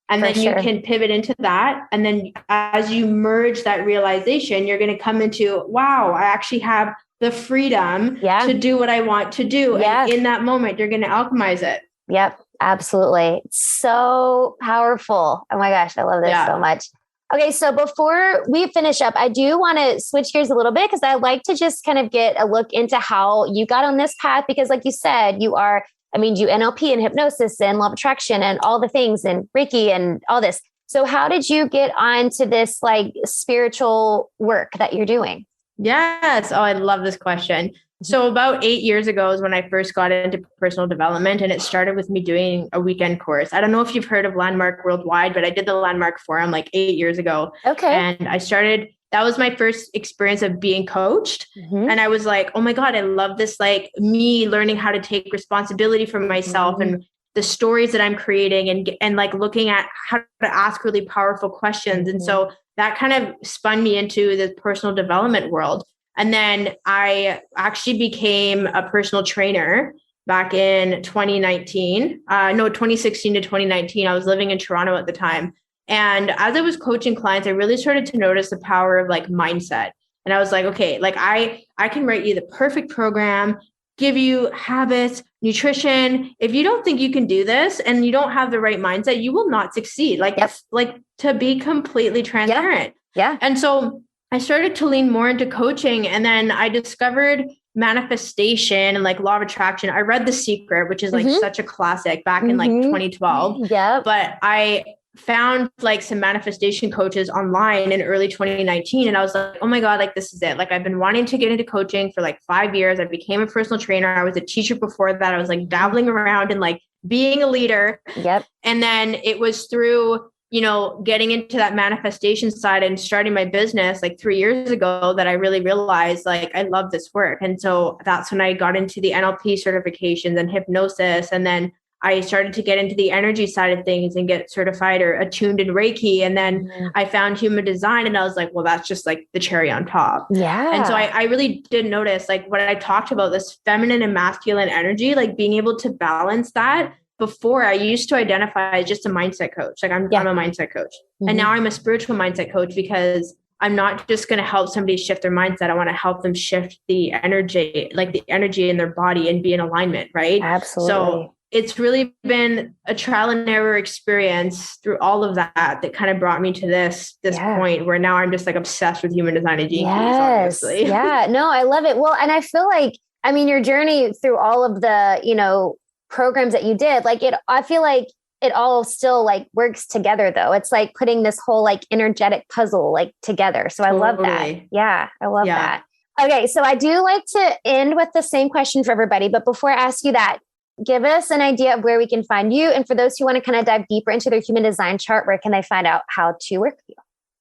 And then you can pivot into that. And then as you merge that realization, you're going to come into, wow, I actually have the freedom to do what I want to do. And in that moment, you're going to alchemize it. Yep, absolutely. So powerful. Oh my gosh, I love this so much. Okay, so before we finish up, I do want to switch gears a little bit because I like to just kind of get a look into how you got on this path. Because like you said, you are, I mean, you NLP and hypnosis and law of attraction and all the things and Reiki and all this. So how did you get onto this like spiritual work that you're doing? Yes. Oh, I love this question. So about 8 years ago is when I first got into personal development, and it started with me doing a weekend course. I don't know if you've heard of Landmark Worldwide, but I did the Landmark Forum like 8 years ago. Okay. And I started, that was my first experience of being coached. And I was like, oh my God, I love this, like me learning how to take responsibility for myself and the stories that I'm creating and like looking at how to ask really powerful questions. And so that kind of spun me into the personal development world. And then I actually became a personal trainer back in 2016 to 2019. I was living in Toronto at the time. And as I was coaching clients, I really started to notice the power of like mindset. And I was like, okay, like I can write you the perfect program, give you habits, nutrition. If you don't think you can do this and you don't have the right mindset, you will not succeed. Like, like to be completely transparent. Yeah. And so I started to lean more into coaching. And then I discovered manifestation and like law of attraction. I read The Secret, which is like such a classic back in like 2012. Yep. But I found like some manifestation coaches online in early 2019. And I was like, oh my God, like this is it. Like I've been wanting to get into coaching for like 5 years. I became a personal trainer. I was a teacher before that. I was like dabbling around and like being a leader. Yep. And then it was through, you know, getting into that manifestation side and starting my business like 3 years ago that I really realized like I love this work. And so that's when I got into the NLP certifications and hypnosis. And then I started to get into the energy side of things and get certified or attuned in Reiki. And then I found human design and I was like, well, that's just like the cherry on top. Yeah. And so I really did notice like when I talked about this feminine and masculine energy, like being able to balance that. Before I used to identify as just a mindset coach. Like I'm a mindset coach. And now I'm a spiritual mindset coach because I'm not just going to help somebody shift their mindset. I want to help them shift the energy, like the energy in their body and be in alignment. Right. Absolutely. So it's really been a trial and error experience through all of that kind of brought me to this point where now I'm just like obsessed with human design and gene keys, obviously. Yeah. No, I love it. Well, and I feel like, I mean, your journey through all of the, you know, programs that you did, like I feel like it all still like works together though. It's like putting this whole like energetic puzzle like together. So I love that. Yeah. I love that. Okay. So I do like to end with the same question for everybody, but before I ask you that, give us an idea of where we can find you. And for those who want to kind of dive deeper into their human design chart, where can they find out how to work with you?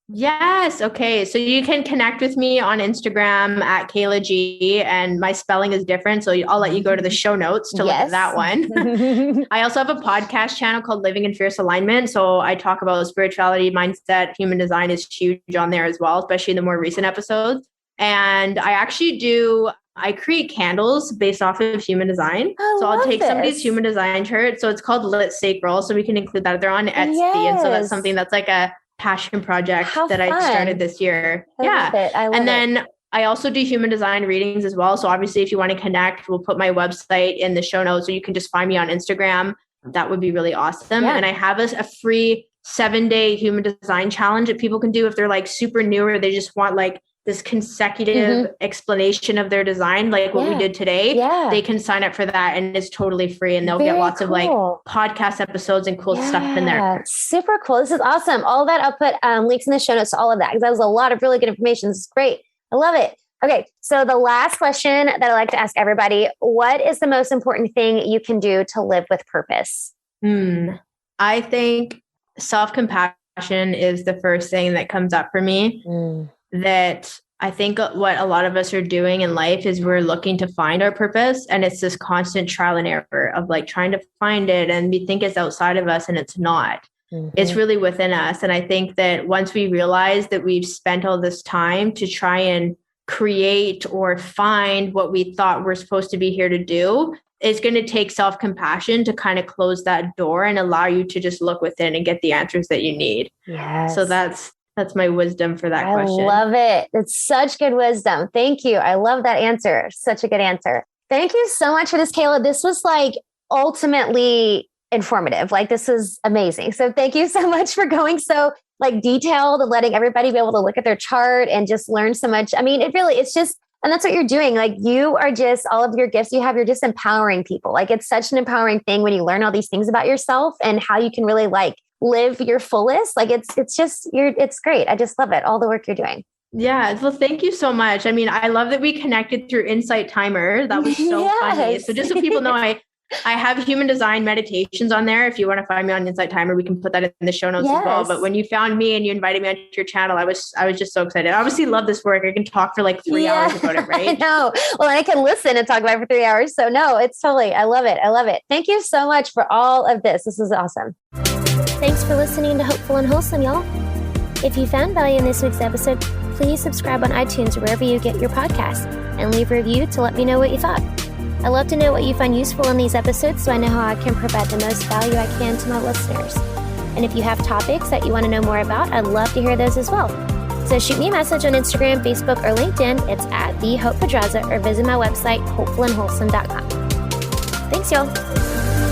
Yes. Okay. So you can connect with me on Instagram at Kehla G, and my spelling is different. So I'll let you go to the show notes to look at that one. I also have a podcast channel called Living in Fierce Alignment. So I talk about spirituality, mindset, human design is huge on there as well, especially in the more recent episodes. And I create candles based off of human design. So I'll take somebody's human design chart. So it's called Lit Sacral. So we can include that. They're on Etsy. And so that's something that's like a passion project that I started this year. I also do human design readings as well. So obviously if you want to connect, we'll put my website in the show notes, so you can just find me on Instagram. That would be really awesome. And I have a free 7-day human design challenge that people can do if they're like super new or they just want like this consecutive explanation of their design, like what we did today. They can sign up for that and it's totally free, and they'll get lots of like podcast episodes and cool stuff in there. Super cool. This is awesome. All of that, I'll put links in the show notes to all of that, because that was a lot of really good information. This is great. I love it. Okay. So the last question that I like to ask everybody, what is the most important thing you can do to live with purpose? I think self-compassion is the first thing that comes up for me. That I think what a lot of us are doing in life is we're looking to find our purpose, and it's this constant trial and error of like trying to find it, and we think it's outside of us and it's not. It's really within us. And I think that once we realize that we've spent all this time to try and create or find what we thought we're supposed to be here to do, it's going to take self-compassion to kind of close that door and allow you to just look within and get the answers that you need. So that's my wisdom for that question. I love it. It's such good wisdom. Thank you. I love that answer. Such a good answer. Thank you so much for this, Kehla. This was like ultimately informative. Like this is amazing. So thank you so much for going so like detailed and letting everybody be able to look at their chart and just learn so much. I mean, it's just, and that's what you're doing. Like you are just, all of your gifts you have, you're just empowering people. Like it's such an empowering thing when you learn all these things about yourself and how you can really like live your fullest. Like it's great. I just love it. All the work you're doing. Yeah. Well, thank you so much. I mean, I love that we connected through Insight Timer. That was so funny. So just so people know, I have human design meditations on there. If you want to find me on Insight Timer, we can put that in the show notes as well. But when you found me and you invited me onto your channel, I was just so excited. I obviously love this work. I can talk for like 3 hours about it, right? I know. Well, I can listen and talk about it for 3 hours. So no, it's totally, I love it. I love it. Thank you so much for all of this. This is awesome. Thanks for listening to Hopeful and Wholesome, y'all. If you found value in this week's episode, please subscribe on iTunes or wherever you get your podcasts and leave a review to let me know what you thought. I love to know what you find useful in these episodes so I know how I can provide the most value I can to my listeners. And if you have topics that you want to know more about, I'd love to hear those as well. So shoot me a message on Instagram, Facebook, or LinkedIn. It's at TheHopePedraza, or visit my website, hopefulandwholesome.com. Thanks, y'all.